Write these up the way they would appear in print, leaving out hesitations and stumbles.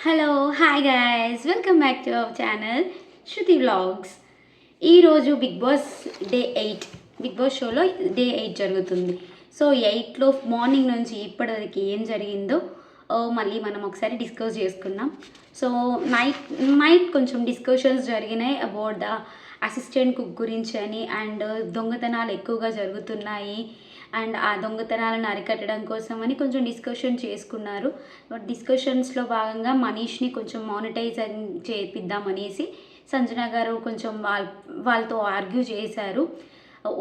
Hello hi guys welcome back to our channel Shruti vlogs. ఈరోజు big boss షోలో day 8 జరుగుతుంది. So 8లో morning నుంచి ఇప్పటివరకు ఏం జరిగిందో మళ్ళీ మనం ఒకసారి డిస్కస్ చేసుకుందాం. సో నైట్ కొంచెం డిస్కషన్స్ జరిగినాయి అబౌట్ ద అసిస్టెంట్ కుక్ గురించి అని, అండ్ దొంగతనాలు ఎక్కువగా జరుగుతున్నాయి అండ్ ఆ దొంగతనాలను అరికట్టడం కోసం అని కొంచెం డిస్కషన్ చేసుకున్నారు. బట్ డిస్కషన్స్లో భాగంగా మనీష్ని కొంచెం మానిటైజ్ చేపిద్దామనేసి సంజన గారు కొంచెం వాళ్ళతో ఆర్గ్యూ చేశారు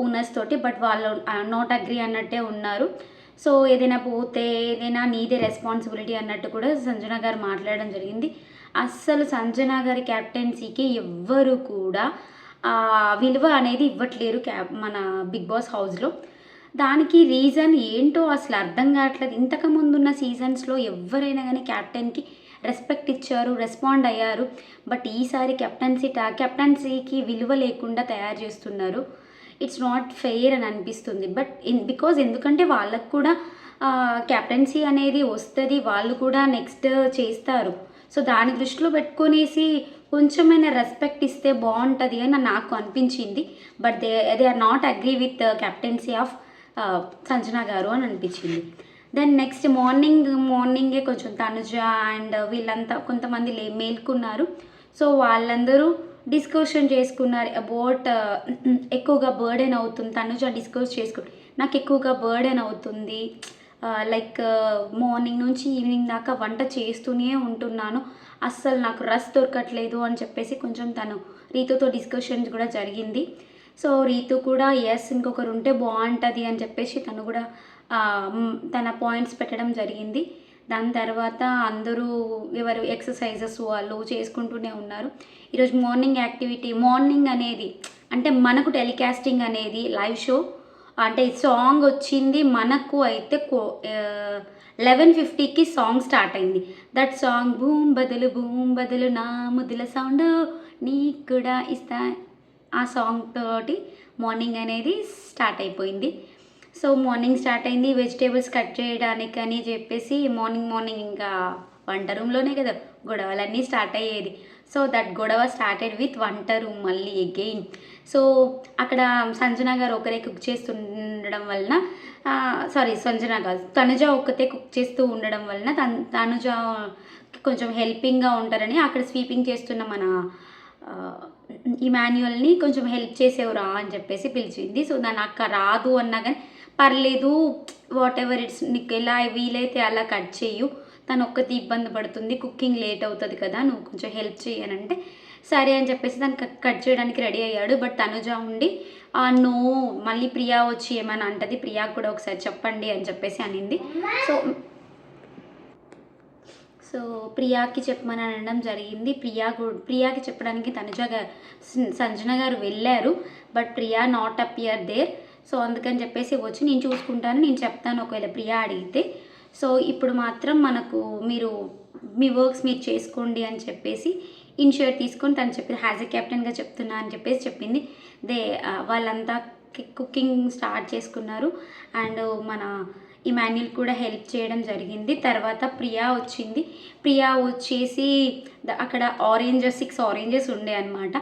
ఓనర్స్ తోటి. బట్ వాళ్ళు నాట్ అగ్రీ అన్నట్టే ఉన్నారు. సో ఏదైనా పోతే ఏదైనా నీదే రెస్పాన్సిబిలిటీ అన్నట్టు కూడా సంజన గారు మాట్లాడడం జరిగింది. అస్సలు సంజన గారి క్యాప్టెన్సీకి ఎవ్వరు కూడా విలువ అనేది ఇవ్వట్లేరు మన బిగ్ బాస్ హౌస్లో. దానికి రీజన్ ఏంటో అసలు అర్థం కావట్లేదు. ఇంతకుముందున్న సీజన్స్లో ఎవరైనా కానీ క్యాప్టెన్కి రెస్పెక్ట్ ఇచ్చారు, రెస్పాండ్ అయ్యారు. బట్ ఈసారి కెప్టెన్సీకి విలువ లేకుండా తయారు చేస్తున్నారు. ఇట్స్ నాట్ ఫెయిర్ అని అనిపిస్తుంది. బట్ ఎందుకంటే వాళ్ళకు కూడా క్యాప్టెన్సీ అనేది వస్తుంది, వాళ్ళు కూడా నెక్స్ట్ చేస్తారు. సో దాని దృష్టిలో పెట్టుకొనేసి కొంచెమైనా రెస్పెక్ట్ ఇస్తే బాగుంటుంది అని నాకు అనిపించింది. But they are not agree with captaincy of Sanjana garu అని అనిపించింది. దెన్ నెక్స్ట్ మార్నింగే కొంచెం తనుజ అండ్ వీళ్ళంతా కొంతమంది మేల్కున్నారు. సో వాళ్ళందరూ డిస్కషన్ చేసుకున్నారు అబౌట్ ఎక్కువగా బర్డెన్ అవుతుంది. తనుజ డిస్కస్ నాకు ఎక్కువగా బర్డెన్ అవుతుంది, లైక్ మార్నింగ్ నుంచి ఈవినింగ్ దాకా వంట చేస్తూనే ఉంటున్నాను, అస్సలు నాకు రస్ దొరకట్లేదు అని చెప్పేసి కొంచెం తను రీతుతో డిస్కషన్స్ కూడా జరిగింది. సో రీతు కూడా ఇంకొకరు ఉంటే బాగుంటుంది అని చెప్పేసి తను కూడా తన పాయింట్స్ పెట్టడం జరిగింది. దాని తర్వాత అందరూ ఎవరు ఎక్సర్సైజెస్ వాళ్ళు చేసుకుంటూనే ఉన్నారు. ఈరోజు మార్నింగ్ అనేది అంటే మనకు టెలికాస్టింగ్ అనేది లైవ్ షో అంటే సాంగ్ వచ్చింది మనకు అయితే 11:50కి సాంగ్ స్టార్ట్ అయింది. దట్ సాంగ్ బూమ్ బదులు నా ముద్దుల సౌండ్ నీకు కూడా ఇస్తా, ఆ సాంగ్ తోటి మార్నింగ్ అనేది స్టార్ట్ అయిపోయింది. సో మార్నింగ్ స్టార్ట్ అయింది వెజిటేబుల్స్ కట్ చేయడానికి అని చెప్పేసి మార్నింగ్ ఇంకా వంట రూమ్లోనే కదా గొడవలన్నీ స్టార్ట్ అయ్యేది. సో దట్ గొడవ స్టార్టెడ్ విత్ వంట రూమ్ మళ్ళీ అగెయిన్. సో అక్కడ సంజన గారు ఒకరే కుక్ చేస్తుండడం వలన సంజన కాదు తనుజ ఒక్కతే కుక్ చేస్తూ ఉండడం వలన తనుజ కొంచెం హెల్పింగ్గా ఉంటారని అక్కడ స్వీపింగ్ చేస్తున్న మన ఇమాన్యుయల్ని కొంచెం హెల్ప్ చేసేవరా అని చెప్పేసి పిలిచింది. సో దాని అక్క రాదు అన్నా కానీ పర్లేదు, వాట్ ఎవర్ ఇట్స్, నీకు ఎలా వీలైతే అలా కట్ చేయు, తను ఒక్కటి ఇబ్బంది పడుతుంది, కుకింగ్ లేట్ అవుతుంది కదా, నువ్వు కొంచెం హెల్ప్ చేయనంటే సరే అని చెప్పేసి దాన్ని కట్ చేయడానికి రెడీ అయ్యాడు. బట్ తనుజ ఉండి నో మళ్ళీ ప్రియా వచ్చి ఏమైనా అంటది, ప్రియా కూడా ఒకసారి చెప్పండి అని చెప్పేసి అనింది. సో ప్రియాకి చెప్పమని అనడం జరిగింది. ప్రియాకి చెప్పడానికి సంజన గారు వెళ్ళారు. But Priya not appear there. So అందుకని చెప్పేసి వచ్చి నేను చూసుకుంటాను, నేను చెప్తాను ఒకవేళ ప్రియా అడిగితే. సో ఇప్పుడు మాత్రం మనకు మీ వర్క్స్ మీరు చేసుకోండి అని చెప్పేసి ఇనిషియేట్ తీసుకొని తను చెప్పింది, యాజ్ ఎ కెప్టెన్గా చెప్తున్నా అని చెప్పేసి చెప్పింది. వాళ్ళంతా కుకింగ్ స్టార్ట్ చేసుకున్నారు అండ్ మన ఇమాన్యుల్ కూడా హెల్ప్ చేయడం జరిగింది. తర్వాత ప్రియా వచ్చింది. ప్రియా వచ్చేసి అక్కడ 6 ఆరెంజెస్ ఉండే అనమాట.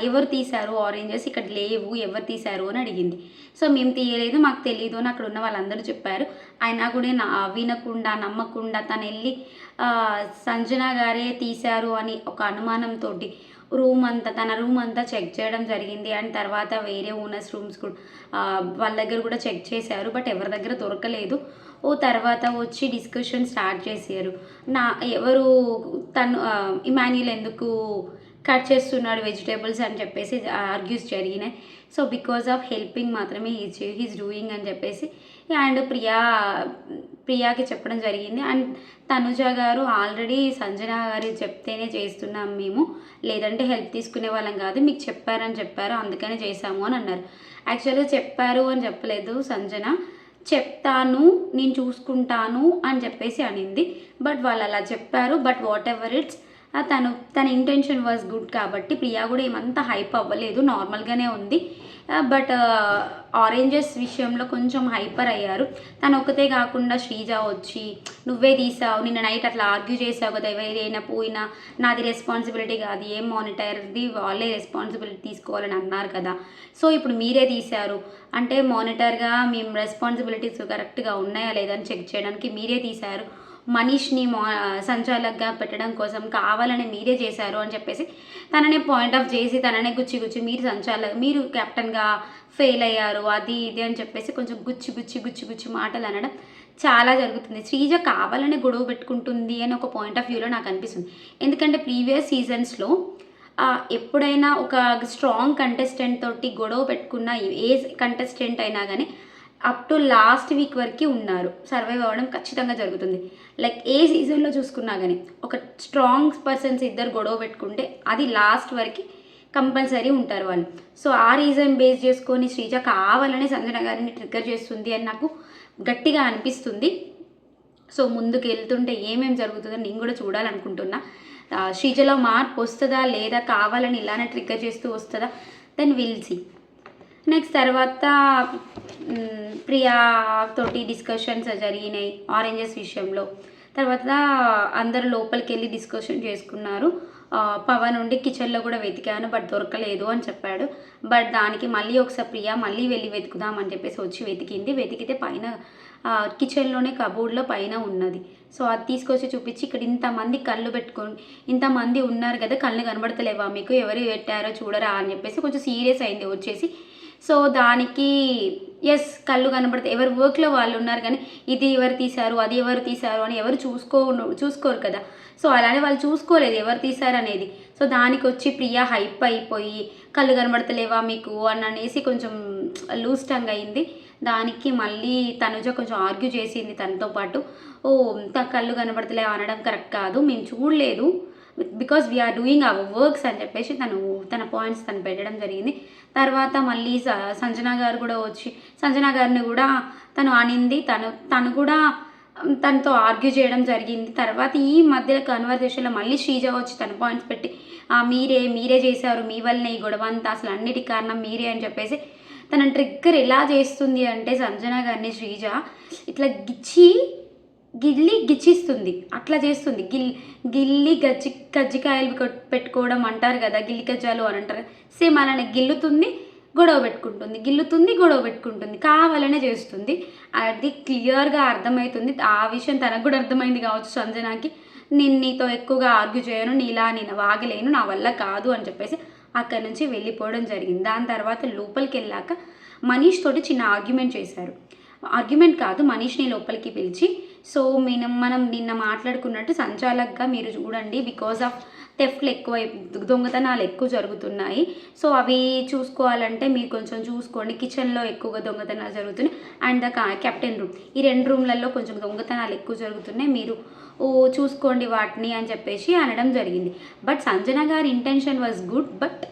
ఎవరు తీశారు ఆరెంజెస్, ఇక్కడ లేవు, ఎవరు తీశారు అని అడిగింది. సో మేము తీయలేదు, మాకు తెలియదు అని అక్కడ ఉన్న వాళ్ళందరూ చెప్పారు. అయినా కూడా వినకుండా నమ్మకుండా తను వెళ్ళి సంజన గారే తీశారు అని ఒక అనుమానంతో తన రూమ్ అంతా చెక్ చేయడం జరిగింది. అండ్ తర్వాత వేరే ఓనర్స్ రూమ్స్ కూడా వాళ్ళ దగ్గర కూడా చెక్ చేశారు. బట్ ఎవరి దగ్గర దొరకలేదు. తర్వాత వచ్చి డిస్కషన్ స్టార్ట్ చేశారు. ఇమాన్యుల్ ఎందుకు కట్ చేస్తున్నాడు వెజిటేబుల్స్ అని చెప్పేసి ఆర్గ్యూస్ జరిగినాయి. సో బికాజ్ ఆఫ్ హెల్పింగ్ మాత్రమే హీస్ డూయింగ్ అని చెప్పేసి అండ్ ప్రియాకి చెప్పడం జరిగింది. అండ్ తనుజ గారు ఆల్రెడీ సంజన గారు చెప్తేనే చేస్తున్నాం మేము, లేదంటే హెల్ప్ తీసుకునే వాళ్ళం కాదు, మీకు చెప్పారు అందుకనే చేశాము అని అన్నారు. యాక్చువల్గా చెప్పారు అని చెప్పలేదు సంజన, చెప్తాను నేను చూసుకుంటాను అని చెప్పేసి అనింది. బట్ వాళ్ళు అలా చెప్పారు. బట్ వాట్ ఎవర్ ఇట్స్ తన ఇంటెన్షన్ వాజ్ గుడ్ కాబట్టి ప్రియా కూడా ఏమంతా హైప్ అవ్వలేదు, నార్మల్గానే ఉంది. బట్ ఆరెంజెస్ విషయంలో కొంచెం హైపర్ అయ్యారు. తను ఒకతే కాకుండా శ్రీజ వచ్చి నువ్వే తీసావు, నిన్న నైట్ అట్లా ఆర్గ్యూ చేసావు కదా, ఎవరైనా పోయినా నాది రెస్పాన్సిబిలిటీ కాదు, ఏం మానిటర్ది వాళ్ళే రెస్పాన్సిబిలిటీ తీసుకోవాలని అన్నారు కదా, సో ఇప్పుడు మీరే తీశారు అంటే మానిటర్గా మేము రెస్పాన్సిబిలిటీస్ కరెక్ట్గా ఉన్నాయా లేదని చెక్ చేయడానికి మీరే తీశారు, మనీష్ని సంచాలకుగా పెట్టడం కోసం కావాలని మీరే చేశారు అని చెప్పేసి తననే పాయింట్ ఆఫ్ చేసి తననే గుచ్చి మీరు కెప్టెన్గా ఫెయిల్ అయ్యారు అది ఇది అని చెప్పేసి కొంచెం గుచ్చి మాటలు అనడం చాలా జరుగుతుంది. శ్రీజ కావాలనే గొడవ పెట్టుకుంటుంది అని ఒక పాయింట్ ఆఫ్ వ్యూలో నాకు అనిపిస్తుంది. ఎందుకంటే ప్రీవియస్ సీజన్స్లో ఎప్పుడైనా ఒక స్ట్రాంగ్ కంటెస్టెంట్ తోటి గొడవ పెట్టుకున్న ఏ కంటెస్టెంట్ అయినా కానీ అప్ టు లాస్ట్ వీక్ వరకు ఉన్నారు, సర్వైవ్ అవ్వడం ఖచ్చితంగా జరుగుతుంది. లైక్ ఏ సీజన్లో చూసుకున్నా కానీ ఒక స్ట్రాంగ్ పర్సన్స్ ఇద్దరు గొడవ పెట్టుకుంటే అది లాస్ట్ వరకు కంపల్సరీ ఉంటారు వాళ్ళు. సో ఆ రీజన్ బేస్ చేసుకొని శ్రీజ కావాలని సంజన గారిని ట్రిగ్గర్ చేస్తుంది అని నాకు గట్టిగా అనిపిస్తుంది. సో ముందుకు వెళ్తుంటే ఏమేమి జరుగుతుందో నేను కూడా చూడాలనుకుంటున్నా. శ్రీజలో మార్పు వస్తుందా లేదా, కావాలని ఇలానే ట్రిగ్గర్ చేస్తూ వస్తుందా, దెన్ విల్ సీ. నెక్స్ట్ తర్వాత ప్రియా తోటి డిస్కషన్స్ జరిగినాయి ఆరెంజెస్ విషయంలో. తర్వాత అందరు లోపలికి వెళ్ళి డిస్కషన్ చేసుకున్నారు. పవన్ నుండి కిచెన్లో కూడా వెతికాను బట్ దొరకలేదు అని చెప్పాడు. బట్ దానికి మళ్ళీ ఒకసారి ప్రియా మళ్ళీ వెళ్ళి వెతుకుదాం అని చెప్పేసి వచ్చి వెతికితే పైన కిచెన్లోనే కబోర్డ్లో పైన ఉన్నది. సో అది తీసుకొచ్చి చూపించి ఇక్కడ ఇంతమంది కళ్ళు పెట్టుకొని ఇంతమంది ఉన్నారు కదా, కళ్ళు కనబడతలేవా మీకు, ఎవరు పెట్టారో చూడరా అని చెప్పేసి కొంచెం సీరియస్ అయింది వచ్చేసి. సో దానికి ఎస్ కళ్ళు కనబడితే ఎవరు వర్క్లో వాళ్ళు ఉన్నారు కానీ ఇది ఎవరు తీశారు అది ఎవరు తీశారు అని ఎవరు చూసుకోరు కదా. సో అలానే వాళ్ళు చూసుకోలేదు ఎవరు తీశారు అనేది. సో దానికి వచ్చి ప్రియా హైప్ అయిపోయి కళ్ళు కనబడతలేవా మీకు అని అనేసి కొంచెం లూజ్ టంగ్ అయింది. దానికి మళ్ళీ తనుజ కొంచెం ఆర్గ్యూ చేసింది తనతో పాటు, కళ్ళు కనబడతలేవా అనడం కరెక్ట్ కాదు, మేము చూడలేదు because we are doing our works అని చెప్పేసి తన పాయింట్స్ తను పెట్టడం జరిగింది. తర్వాత మళ్ళీ సంజన గారు కూడా వచ్చి సంజన గారిని కూడా తను అనింది, తను కూడా తనతో ఆర్గ్యూ చేయడం జరిగింది. తర్వాత ఈ మధ్యలో కన్వర్జేషన్లో మళ్ళీ శ్రీజ వచ్చి తన పాయింట్స్ పెట్టి మీరే చేశారు, మీ వల్లనే ఈ గొడవ అంతా, అసలు అన్నిటికి కారణం మీరే అని చెప్పేసి తన ట్రిగ్గర్ ఎలా చేస్తుంది అంటే సంజన గారిని శ్రీజ ఇట్లా గిచ్చిస్తుంది, అట్లా చేస్తుంది. గిల్లి గజ్జికాయలు పెట్టుకోవడం అంటారు కదా, గిల్లి గజ్జాలు అని అంటారు. సేమ్ అలానే గొడవ పెట్టుకుంటుంది, కావాలనే చేస్తుంది. అది క్లియర్గా అర్థమవుతుంది. ఆ విషయం తనకు కూడా అర్థమైంది కావచ్చు సంజనాకి, నేను నీతో ఎక్కువగా ఆర్గ్యూ చేయను, నేను వాగలేను, నా వల్ల కాదు అని చెప్పేసి అక్కడి నుంచి వెళ్ళిపోవడం జరిగింది. దాని తర్వాత లోపలికి వెళ్ళాక మనీష్ తోటి చిన్న ఆర్గ్యుమెంట్ చేశారు. ఆర్గ్యుమెంట్ కాదు, మనీష్ని లోపలికి పిలిచి, సో మనం నిన్న మాట్లాడుకున్నట్టు సంచాలకుగా మీరు చూడండి, బికాజ్ ఆఫ్ థెఫ్ట్లు ఎక్కువ, దొంగతనాలు ఎక్కువ జరుగుతున్నాయి, సో అవి చూసుకోవాలంటే మీరు కొంచెం చూసుకోండి, కిచెన్లో ఎక్కువగా దొంగతనాలు జరుగుతున్నాయి అండ్ ద కెప్టెన్ రూమ్, ఈ 2 రూమ్లలో కొంచెం దొంగతనాలు ఎక్కువ జరుగుతున్నాయి, మీరు చూసుకోండి వాటిని అని చెప్పేసి అనడం జరిగింది. బట్ సంజన గారి intention was good, but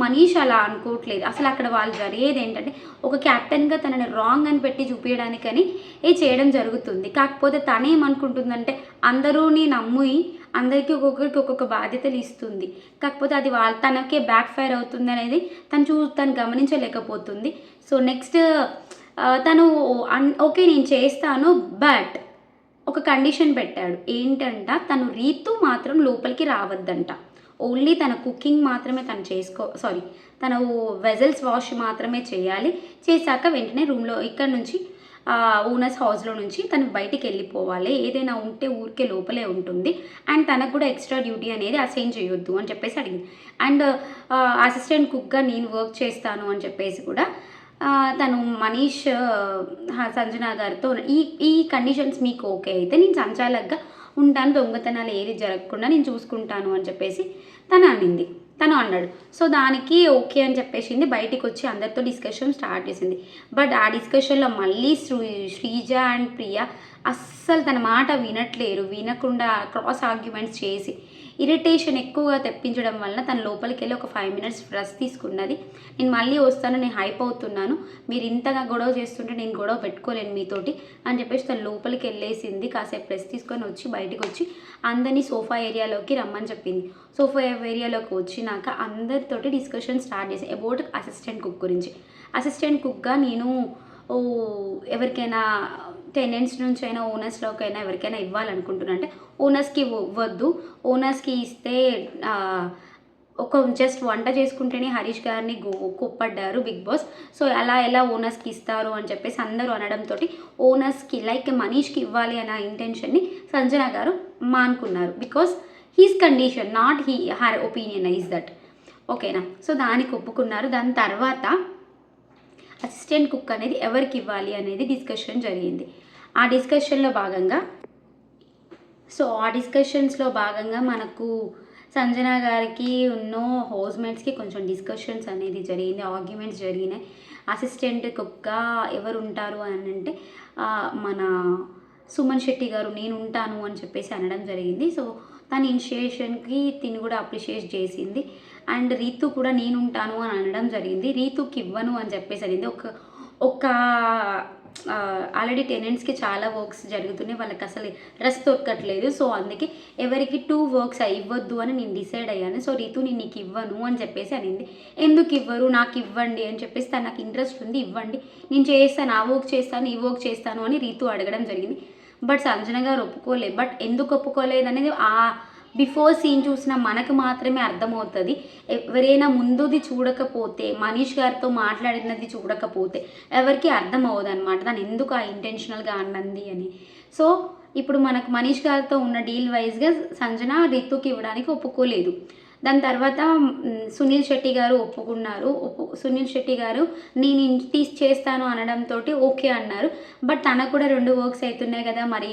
Manish అలా అనుకోవట్లేదు. అసలు అక్కడ వాళ్ళు జరిగేది ఏంటంటే ఒక క్యాప్టెన్గా తనని రాంగ్ అని పెట్టి చూపించడానికని చేయడం జరుగుతుంది. కాకపోతే తనేమనుకుంటుందంటే అందరూని నమ్మి అందరికీ ఒక్కొక్కరికి ఒక్కొక్క బాధ్యతలు ఇస్తుంది, కాకపోతే అది తనకే బ్యాక్ ఫైర్ అవుతుంది అనేది తను గమనించలేకపోతుంది. సో నెక్స్ట్ తను ఓకే నేను చేస్తాను, బట్ ఒక కండిషన్ పెట్టాడు ఏంటంట, తను రీతు మాత్రం లోపలికి రావద్దంట, ఓన్లీ తన కుకింగ్ మాత్రమే తను వెజల్స్ వాష్ మాత్రమే చేయాలి, చేశాక వెంటనే రూమ్లో ఇక్కడ నుంచి ఓనర్స్ హౌస్లో నుంచి తను బయటికి వెళ్ళిపోవాలి, ఏదైనా ఉంటే ఊరికే లోపలే ఉంటుంది, అండ్ తనకు కూడా ఎక్స్ట్రా డ్యూటీ అనేది అసైన్ చేయొద్దు అని చెప్పేసి అడిగింది. అండ్ అసిస్టెంట్ కుక్గా నేను వర్క్ చేస్తాను అని చెప్పేసి కూడా తను మనీష్ సంజన గారితో ఈ కండిషన్స్ మీకు ఓకే అయితే నేను సంచాలకుగా ఉంటాను, దొంగతనాలు ఏది జరగకుండా నేను చూసుకుంటాను అని చెప్పేసి తను అన్నాడు. సో దానికి ఓకే అని చెప్పేసింది, బయటికి వచ్చి అందరితో డిస్కషన్ స్టార్ట్ చేసింది. బట్ ఆ డిస్కషన్లో మళ్ళీ శ్రీజ అండ్ ప్రియా అస్సలు తన మాట వినకుండా క్రాస్ ఆర్గ్యుమెంట్స్ చేసి ఇరిటేషన్ ఎక్కువగా తెప్పించడం వలన తను లోపలికి వెళ్ళి ఒక 5 minutes రెస్ట్ తీసుకున్నది. నేను మళ్ళీ వస్తాను, నేను హైప్ అవుతున్నాను, మీరు ఇంతగా గొడవ చేస్తుంటే నేను గొడవ పెట్టుకోలేను మీతోటి అని చెప్పేసి తను లోపలికి వెళ్ళేసింది. కాసేపు రెస్ట్ తీసుకొని వచ్చి బయటకు వచ్చి అందరినీ సోఫా ఏరియాలోకి రమ్మని చెప్పింది. సోఫా ఏరియాలోకి వచ్చినాక అందరితోటి డిస్కషన్ స్టార్ట్ చేసి అబౌట్ అసిస్టెంట్ కుక్ గురించి. అసిస్టెంట్ కుక్గా నేను ఎవరికైనా టెనెంట్స్ నుంచి అయినా ఓనర్స్లోకైనా ఎవరికైనా ఇవ్వాలనుకుంటున్నా అంటే ఓనర్స్కి ఇవ్వద్దు. ఓనర్స్కి ఇస్తే ఒక జస్ట్ వంట చేసుకుంటేనే హరీష్ గారిని కోప్పడ్డారు బిగ్ బాస్. సో అలా ఎలా ఓనర్స్కి ఇస్తారు అని చెప్పేసి అందరూ అనడంతో ఓనర్స్కి లైక్ మనీష్కి ఇవ్వాలి అన్న ఇంటెన్షన్ని సంజన గారు మానుకున్నారు. Because his condition not her opinion is that. ఓకేనా? సో దానికి ఒప్పుకున్నారు. దాని తర్వాత అసిస్టెంట్ కుక్ అనేది ఎవరికి ఇవ్వాలి అనేది డిస్కషన్ జరిగింది. ఆ డిస్కషన్స్లో భాగంగా మనకు సంజన గారికి హౌస్మేట్స్కి కొంచెం డిస్కషన్స్ అనేది జరిగింది, ఆర్గ్యుమెంట్స్ జరిగినాయి. అసిస్టెంట్ కుక్గా ఎవరు ఉంటారు అని అంటే మన సుమన్ శెట్టి గారు నేను ఉంటాను అని చెప్పేసి అనడం జరిగింది. సో తన ఇనిషియేషన్కి తిని కూడా అప్రిషియేట్ చేసింది. అండ్ రీతు కూడా నేను ఉంటాను అని అనడం జరిగింది. రీతుకి ఇవ్వను అని చెప్పేసి అనింది. ఒక ఆల్రెడీ టెనెంట్స్కి చాలా వర్క్స్ జరుగుతున్నాయి, వాళ్ళకి అసలు రెస్ట్ దొరకట్లేదు. సో అందుకే ఎవరికి 2 వర్క్స్ ఇవ్వద్దు అని నేను డిసైడ్ అయ్యాను. సో రీతు నేను నీకు ఇవ్వను అని చెప్పేసి అనింది. ఎందుకు ఇవ్వరు, నాకు ఇవ్వండి అని చెప్పేసి నాకు ఇంట్రెస్ట్ ఉంది, ఇవ్వండి, నేను చేస్తాను, ఆ వర్క్ చేస్తాను, ఈ వర్క్ చేస్తాను అని రీతు అడగడం జరిగింది. బట్ సంజన గారు ఒప్పుకోలేదు. బట్ ఎందుకు ఒప్పుకోలేదు అనేది బిఫోర్ సీన్ చూసిన మనకు మాత్రమే అర్థమవుతుంది. ఎవరైనా ముందుది చూడకపోతే, మనీష్ గారితో మాట్లాడినది చూడకపోతే ఎవరికి అర్థం అవ్వదు అనమాట దాన్ని ఎందుకు ఇంటెన్షనల్గా అన్నది అని. సో ఇప్పుడు మనకు మనీష్ గారితో ఉన్న డీల్ వైజ్గా సంజన రితుకి ఇవ్వడానికి ఒప్పుకోలేదు. దాని తర్వాత సునీల్ శెట్టి గారు ఒప్పుకున్నారు. సునీల్ శెట్టి గారు నేను చేస్తాను అనడంతో ఓకే అన్నారు. బట్ తనకు కూడా 2 వర్క్స్ అవుతున్నాయి కదా, మరి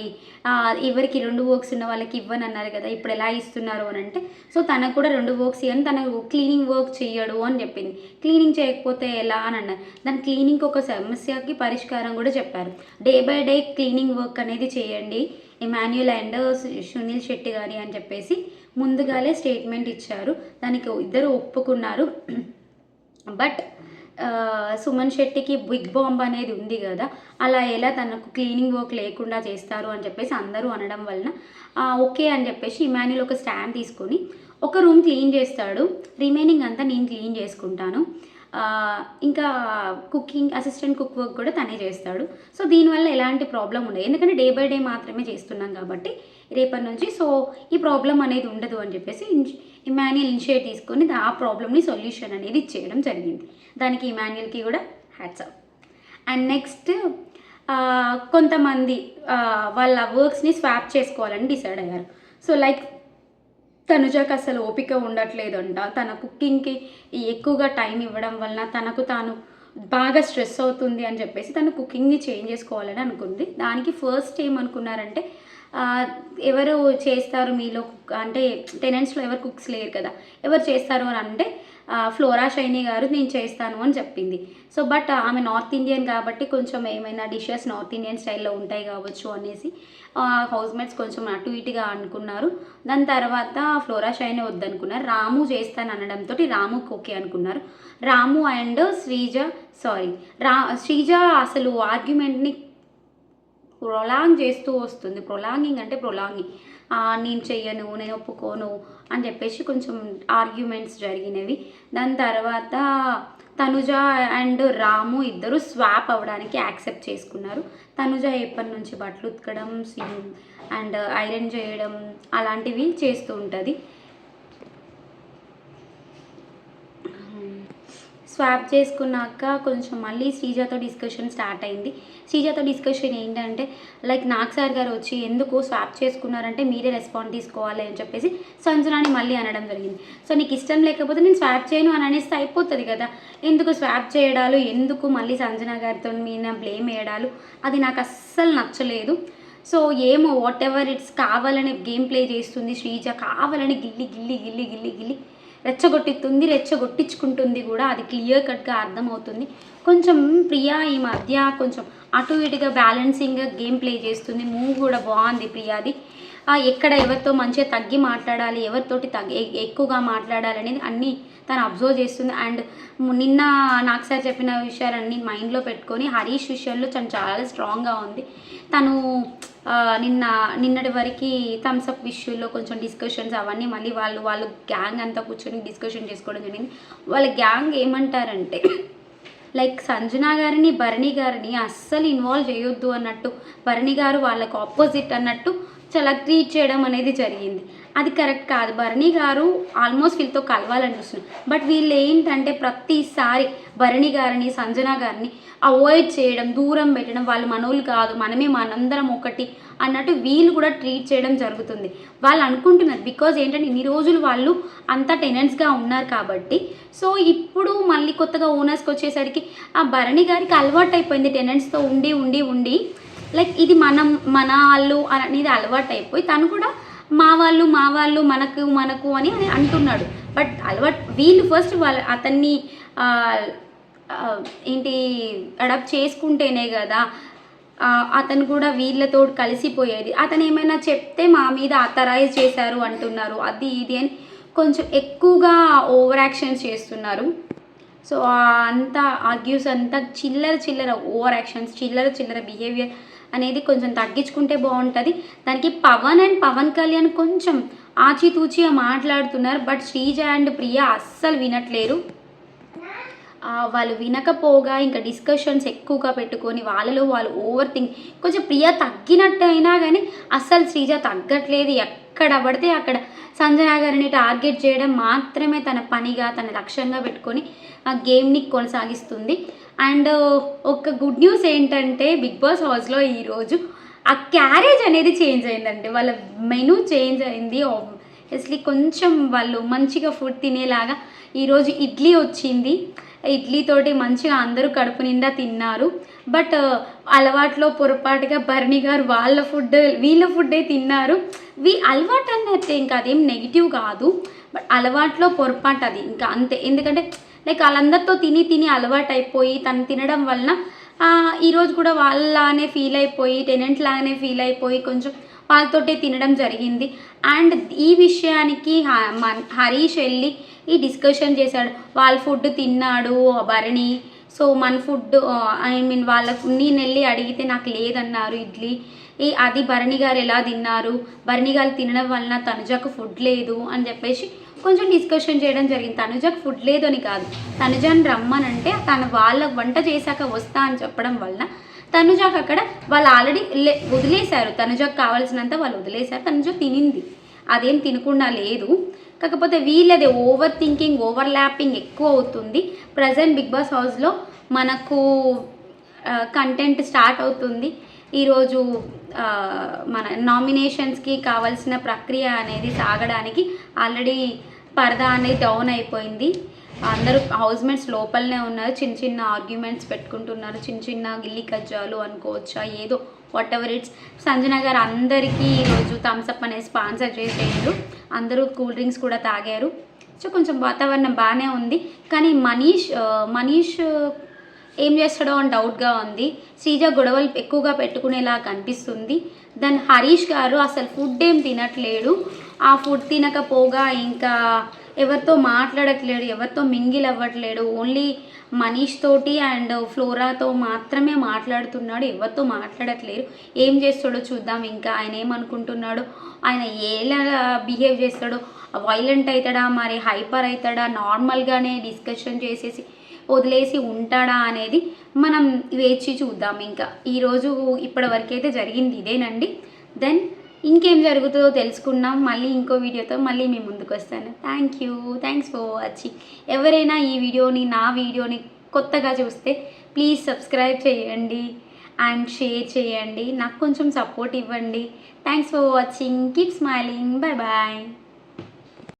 ఎవరికి 2 వర్క్స్ ఉన్న వాళ్ళకి ఇవ్వని అన్నారు కదా, ఇప్పుడు ఎలా ఇస్తున్నారు అని అంటే సో తనకు కూడా 2 వర్క్స్ ఇవ్వని, తనకు క్లీనింగ్ వర్క్ చేయడు అని చెప్పింది. క్లీనింగ్ చేయకపోతే ఎలా అని అన్నారు. దాని క్లీనింగ్కి ఒక సమస్యకి పరిష్కారం కూడా చెప్పారు. Day by day cleaning work అనేది చేయండి ఇమాన్యుయల్ అండ్ సునీల్ శెట్టి గారి అని చెప్పేసి ముందుగానే స్టేట్మెంట్ ఇచ్చారు. దానికి ఇద్దరు ఒప్పుకున్నారు. బట్ సుమన్ శెట్టికి బిగ్ బాంబ్ అనేది ఉంది కదా, అలా ఎలా తనకు క్లీనింగ్ వర్క్ లేకుండా చేస్తారు అని చెప్పేసి అందరూ అనడం వలన ఓకే అని చెప్పేసి ఇమాన్యుయల్ ఒక స్టాండ్ తీసుకొని ఒక రూమ్ క్లీన్ చేస్తాడు, రిమైనింగ్ అంతా నేను క్లీన్ చేసుకుంటాను, ఇంకా కుకింగ్ అసిస్టెంట్ కుక్ వర్క్ కూడా తనే చేస్తాడు. సో దీనివల్ల ఎలాంటి ప్రాబ్లం ఉండదు, ఎందుకంటే డే బై డే మాత్రమే చేస్తున్నాం కాబట్టి రేపటి నుంచి సో ఈ ప్రాబ్లం అనేది ఉండదు అని చెప్పేసి ఇమాన్యుయల్ ఇనిషియేట్ తీసుకొని ఆ ప్రాబ్లమ్ని సొల్యూషన్ అనేది ఇచ్చేయడం జరిగింది. దానికి ఇమాన్యుయల్కి కూడా హ్యాట్స్ ఆఫ్. అండ్ నెక్స్ట్ కొంతమంది వాళ్ళ వర్క్స్ని స్వాప్ చేసుకోవాలని డిసైడ్ అయ్యారు. సో లైక్ తనుజకు అసలు ఓపిక ఉండట్లేదంట, తన కుకింగ్కి ఎక్కువగా టైం ఇవ్వడం వలన తనకు తాను బాగా స్ట్రెస్ అవుతుంది అని చెప్పేసి తను కుకింగ్ని చేంజ్ చేసుకోవాలని అనుకుంది. దానికి ఫస్ట్ ఏమనుకున్నారంటే ఎవరు చేస్తారు మీలో అంటే టెనెంట్స్లో ఎవరు కుక్స్ లేరు కదా, ఎవరు చేస్తారు అని అంటే ఫ్లోరా షైనీ గారు నేను చేస్తాను అని చెప్పింది. సో బట్ ఆమె నార్త్ ఇండియన్ కాబట్టి కొంచెం ఏమైనా డిషెస్ నార్త్ ఇండియన్ స్టైల్లో ఉంటాయి కావచ్చు అనేసి హౌస్మేట్స్ కొంచెం అటు ఇటుగా అనుకున్నారు. దాని తర్వాత ఫ్లోరా షైనీ వద్దనుకున్నారు. రాము చేస్తాను అనడంతో రాముకి ఓకే అనుకున్నారు. రాము అండ్ శ్రీజ అసలు ఆర్గ్యుమెంట్ని ప్రొలాంగ్ చేస్తూ వస్తుంది. ప్రొలాంగింగ్ నేను చెయ్యను, నేను ఒప్పుకోను అని చెప్పేసి కొంచెం ఆర్గ్యుమెంట్స్ జరిగినవి. దాని తర్వాత తనుజ అండ్ రాము ఇద్దరు స్వాప్ అవ్వడానికి యాక్సెప్ట్ చేసుకున్నారు. తనుజ ఎప్పటి నుంచి బట్టలు ఉతకడం అండ్ ఐరన్ చేయడం అలాంటివి చేస్తూ ఉంటుంది. స్వాప్ చేసుకున్నాక కొంచెం మళ్ళీ శ్రీజతో డిస్కషన్ స్టార్ట్ అయింది. శ్రీజతో డిస్కషన్ ఏంటంటే లైక్ నాగ్ సార్ గారు వచ్చి ఎందుకు స్వాప్ చేసుకున్నారంటే మీరే రెస్పాన్స్ తీసుకోవాలి అని చెప్పేసి సంజనాని మళ్ళీ అనడం జరిగింది. సో నీకు ఇష్టం లేకపోతే నేను స్వాప్ చేయను అని అనేస్తే అయిపోతుంది కదా, ఎందుకు స్వాప్ చేయడాలు, ఎందుకు మళ్ళీ సంజన గారితో మీద బ్లేమ్ వేయడాలు, అది నాకు అస్సలు నచ్చలేదు. సో ఏమో వాట్ ఎవర్ ఇట్స్ కావాలని గేమ్ ప్లే చేస్తుంది శ్రీజ, కావాలని గిల్లి గిల్లి గిల్లి గిల్లి గిల్లి రెచ్చగొట్టించుకుంటుంది కూడా, అది క్లియర్ కట్గా అర్థమవుతుంది. కొంచెం ప్రియా ఈ మధ్య కొంచెం అటు ఇటుగా బ్యాలెన్సింగ్గా గేమ్ ప్లే చేస్తుంది. మూవ్ కూడా బాగుంది ప్రియాది. ఎక్కడ ఎవరితో మంచిగా తగ్గి మాట్లాడాలి, ఎవరితోటి ఎక్కువగా మాట్లాడాలి అనేది అన్నీ తను అబ్జర్వ్ చేస్తుంది. అండ్ నిన్న నాకు సార్ చెప్పిన విషయాలన్నీ మైండ్లో పెట్టుకొని హరీష్ విషయంలో తను చాలా స్ట్రాంగ్గా ఉంది. తను నిన్నటి వరకు థమ్స్అప్ విషయంలో కొంచెం డిస్కషన్స్ అవన్నీ మళ్ళీ వాళ్ళు గ్యాంగ్ అంతా కూర్చొని డిస్కషన్ చేసుకోవడం జరిగింది. వాళ్ళ గ్యాంగ్ ఏమంటారంటే లైక్ సంజన గారిని భరణి గారిని అస్సలు ఇన్వాల్వ్ చేయొద్దు అన్నట్టు, భరణి గారు వాళ్ళకు ఆపోజిట్ అన్నట్టు చాలా ట్రీట్ చేయడం అనేది జరిగింది. అది కరెక్ట్ కాదు. భరణి గారు ఆల్మోస్ట్ వీళ్ళతో కలవాలని చూస్తున్నారు, బట్ వీళ్ళు ఏంటంటే ప్రతిసారి భరణి గారిని సంజన గారిని అవాయిడ్ చేయడం, దూరం పెట్టడం, వాళ్ళు మనోళ్ళు కాదు, మనమే మనందరం ఒకటి అన్నట్టు వీళ్ళు కూడా ట్రీట్ చేయడం జరుగుతుంది. వాళ్ళు అనుకుంటున్నారు బికాజ్ ఏంటంటే ఇన్ని రోజులు వాళ్ళు అంతా టెనెంట్స్గా ఉన్నారు కాబట్టి. సో ఇప్పుడు మళ్ళీ కొత్తగా ఓనర్స్కి వచ్చేసరికి ఆ భరణి గారికి అలవాటు అయిపోయింది టెనెంట్స్తో ఉండి ఉండి ఉండి, లైక్ ఇది మన వాళ్ళు అనేది అలవాటు అయిపోయి తను కూడా మా వాళ్ళు మనకు అని అంటున్నాడు. బట్ వీళ్ళు ఫస్ట్ అతన్ని ఏంటి అడాప్ట్ చేసుకుంటేనే కదా అతను కూడా వీళ్ళతో కలిసిపోయేది. అతను ఏమైనా చెప్తే మా మీద అథరైజ్ చేశారు అంటున్నారు, అది ఇది అని కొంచెం ఎక్కువగా ఓవర్ యాక్షన్స్ చేస్తున్నారు. సో అంతా ఆర్గ్యూస్ అంతా చిల్లర ఓవర్ యాక్షన్స్, చిల్లర బిహేవియర్ అనేది కొంచెం తగ్గించుకుంటే బాగుంటుంది. దానికి పవన్ కళ్యాణ్ కొంచెం ఆచితూచిగా మాట్లాడుతున్నారు, బట్ శ్రీజ అండ్ ప్రియ అస్సలు వినట్లేరు. వాళ్ళు వినకపోగా ఇంకా డిస్కషన్స్ ఎక్కువగా పెట్టుకొని వాళ్ళు ఓవర్ థింక్. కొంచెం ప్రియ తగ్గినట్టు అయినా కానీ అస్సలు శ్రీజ తగ్గట్లేదు. ఎక్కడ పడితే అక్కడ సంజన గారిని టార్గెట్ చేయడం మాత్రమే తన పనిగా, తన లక్ష్యంగా పెట్టుకొని ఆ గేమ్ని కొనసాగిస్తుంది. అండ్ ఒక గుడ్ న్యూస్ ఏంటంటే బిగ్ బాస్ హౌస్లో ఈరోజు ఆ క్యారేజ్ అనేది చేంజ్ అయిందండి. వాళ్ళ మెనూ చేంజ్ అయింది. ఆబ్వియస్లీ కొంచెం వాళ్ళు మంచిగా ఫుడ్ తినేలాగా ఈరోజు ఇడ్లీ వచ్చింది. ఇడ్లీతోటి మంచిగా అందరూ కడుపు నిండా తిన్నారు. బట్ అలవాట్లో పొరపాటుగా భరణి గారు వీళ్ళ ఫుడ్డే తిన్నారు. అలవాటు అన్నట్టే, ఇంకా అదేం నెగిటివ్ కాదు, బట్ అలవాట్లో పొరపాటు అది ఇంకా అంతే. ఎందుకంటే లైక్ వాళ్ళందరితో తిని అలవాటు అయిపోయి తను తినడం వలన ఈరోజు కూడా వాళ్ళలానే ఫీల్ అయిపోయి, టెనెంట్ లాగానే ఫీల్ అయిపోయి కొంచెం వాళ్ళతోటే తినడం జరిగింది. అండ్ ఈ విషయానికి హరీష్ వెళ్ళి ఈ డిస్కషన్ చేశాడు. వాళ్ళ ఫుడ్ తిన్నాడు భరణి, సో మన ఫుడ్ వాళ్ళకు నేను వెళ్ళి అడిగితే నాకు లేదన్నారు ఇడ్లీ, అది భరణి గారు ఎలా తిన్నారు, భరణి గారు తినడం వలన తనుజకు ఫుడ్ లేదు అని చెప్పేసి కొంచెం డిస్కషన్ చేయడం జరిగింది. తనుజకు ఫుడ్ లేదు అని కాదు, తనుజని రమ్మనంటే వాళ్ళకు వంట చేశాక వస్తా అని చెప్పడం వల్ల తనుజకు అక్కడ వాళ్ళు ఆల్రెడీ వదిలేశారు. తనుజకు కావాల్సినంత వాళ్ళు వదిలేశారు. తనుజ తినింది, అదేం తినకుండా లేదు. కాకపోతే వీళ్ళది ఓవర్ థింకింగ్, ఓవర్ ల్యాపింగ్ ఎక్కువ అవుతుంది. ప్రజెంట్ బిగ్ బాస్ హౌస్లో మనకు కంటెంట్ స్టార్ట్ అవుతుంది. ఈరోజు మన నామినేషన్స్కి కావాల్సిన ప్రక్రియ అనేది సాగడానికి ఆల్రెడీ పరదా అనేది డౌన్ అయిపోయింది. అందరూ హౌస్మేట్స్ లోపలనే ఉన్నారు. చిన్న ఆర్గ్యుమెంట్స్ పెట్టుకుంటున్నారు, చిన్న గిల్లి కజ్జాలు అనుకోవచ్చా, ఏదో వాట్ ఎవర్ ఇట్స్. సంజన గారు అందరికీ ఈరోజు థమ్స్అప్ అనేది స్పాన్సర్ చేసేయారు. అందరూ కూల్ డ్రింక్స్ కూడా తాగారు. సో కొంచెం వాతావరణం బాగానే ఉంది. కానీ మనీష్ ఏం చేస్తాడో అని డౌట్గా ఉంది. శ్రీజ గొడవలు ఎక్కువగా పెట్టుకునేలా కనిపిస్తుంది. దాని హరీష్ గారు అసలు ఫుడ్ ఏం తినట్లేడు. ఆ ఫుడ్ తినకపోగా ఇంకా ఎవరితో మాట్లాడట్లేడు, ఎవరితో మింగిల్ అవ్వట్లేడు. ఓన్లీ మనీష్ తోటి అండ్ ఫ్లోరాతో మాత్రమే మాట్లాడుతున్నాడు, ఎవరితో మాట్లాడట్లేరు. ఏం చేస్తాడో చూద్దాం. ఇంకా ఆయన ఏమనుకుంటున్నాడో, ఆయన ఎలా బిహేవ్ చేస్తాడో, వైలెంట్ అవుతాడా, మరి హైపర్ అవుతాడా, నార్మల్గానే డిస్కషన్ చేసేసి వదిలేసి ఉంటాడా అనేది మనం వేచి చూద్దాం. ఇంకా ఈరోజు ఇప్పటి వరకైతే జరిగింది ఇదేనండి. దెన్ ఇంకేం జరుగుతుందో తెలుసుకున్నాం. మళ్ళీ ఇంకో వీడియోతో మళ్ళీ మీ ముందుకు వస్తాను. Thanks for watching. ఎవరైనా నా వీడియోని కొత్తగా చూస్తే ప్లీజ్ సబ్స్క్రైబ్ చేయండి అండ్ షేర్ చేయండి. నాకు కొంచెం సపోర్ట్ ఇవ్వండి. Thanks for watching. Keep smiling. Bye.